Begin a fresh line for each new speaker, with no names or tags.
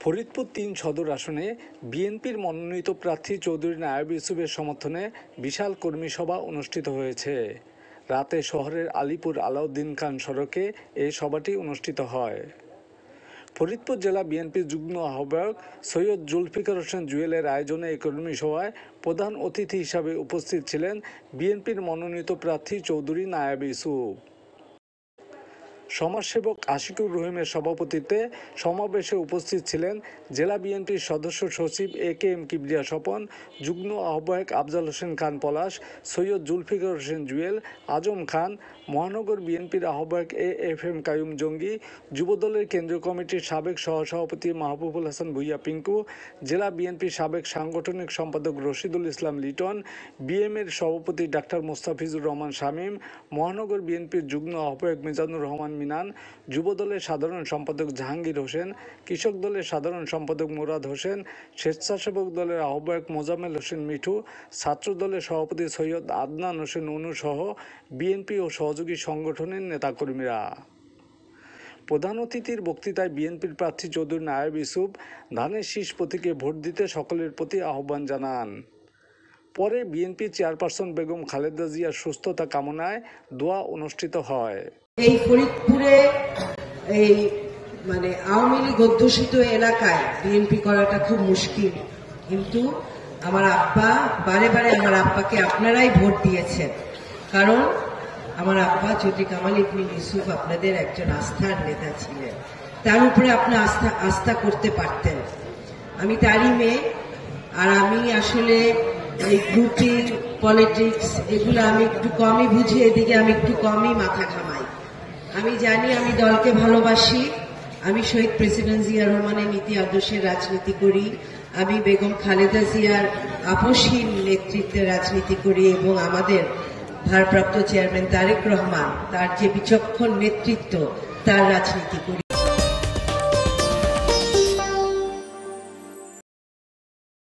ফরিদপুর ৩ সদর আসনে বিএনপির মনোনীত প্রার্থী চৌধুরী নায়েব ইউসুফের সমর্থনে বিশাল কর্মী সভা অনুষ্ঠিত হয়েছে। রাতে শহরের আলীপুর আলাউদ্দিন খান সড়কে এই সভাটি অনুষ্ঠিত হয়। ফরিদপুর জেলা বিএনপির যুগ্ম আহ্বায়ক সৈয়দ জুলফিকার হোসেন জুয়েলের আয়োজনে এই কর্মী সভায় প্রধান অতিথি হিসাবে উপস্থিত ছিলেন বিএনপির মনোনীত প্রার্থী চৌধুরী নায়েব ইউসুফ। সমাজসেবক আশিকুর রহিমের সভাপতিত্বে সমাবেশে উপস্থিত ছিলেন জেলা বিএনপির সদস্য সচিব এ.কে.এম. কিবরিয়া স্বপন, যুগ্ম আহ্বায়ক আফজাল হোসেন খান পলাশ, সৈয়দ জুলফিকার হোসেন জুয়েল, আজম খান, মহানগর বিএনপির আহ্বায়ক এ.এফ.এম. কাইয়ুম জঙ্গি, যুবদলের কেন্দ্রীয় কমিটির সাবেক সহসভাপতি মাহবুবুল হাসান ভূঁইয়া পিঙ্কু, জেলা বিএনপির সাবেক সাংগঠনিক সম্পাদক রশিদুল ইসলাম লিটন, বিএমের সভাপতি ডাক্তার মোস্তাফিজুর রহমান শামীম, মহানগর বিএনপির যুগ্ম আহ্বায়ক মিজানুর রহমান মিনান, যুবদলের সাধারণ সম্পাদক জাহাঙ্গীর হোসেন, কৃষক দলের সাধারণ সম্পাদক মুরাদ হোসেন, স্বেচ্ছাসেবক দলের আহ্বায়ক মোজাম্মেল হোসেন মিঠু, ছাত্র দলের সভাপতি সৈয়দ আদনান হোসেন অনু সহ বিএনপি ও সহযোগী সংগঠনের নেতাকর্মীরা। প্রধান অতিথির বক্তৃতায় বিএনপির প্রার্থী চৌধুরী নায়েব ইউসুফ ধানের শীষ প্রতীকে ভোট দিতে সকলের প্রতি আহ্বান জানান। পরে বিএনপি চেয়ারপারসন বেগম খালেদা জিয়ার সুস্থতা কামনায় দোয়া অনুষ্ঠিত হয়।
এই ফরিদপুরে এই আওয়ামী লীগ অধ্যুষিত এলাকায় বিএনপি করাটা খুব মুশকিল, কিন্তু আমার আব্বা বারে বারে আমার আব্বাকে আপনারাই ভোট দিয়েছেন, কারণ আমার আব্বা চৌধুরী কামাল ইবনে ইউসুফ আপনাদের একজন আস্থার নেতা ছিলেন, তার উপরে আপনি আস্থা করতে পারতেন। আমি তারই মেয়ে, আর আমি আসলে এই গ্রুপিং পলিটিক্স এগুলো আমি একটু কমই বুঝি, এদিকে আমি একটু কমই মাথা ঘামাই। আমি জানি আমি দলকে ভালোবাসি, আমি শহীদ প্রেসিডেন্ট জিয়া রহমানের নীতি আদর্শের রাজনীতি করি, আমি বেগম খালেদা জিয়ার আপসহীন নেতৃত্বে রাজনীতি করি এবং আমাদের ভারপ্রাপ্ত চেয়ারম্যান তারেক রহমান তার যে বিচক্ষণ নেতৃত্ব তার রাজনীতি করি।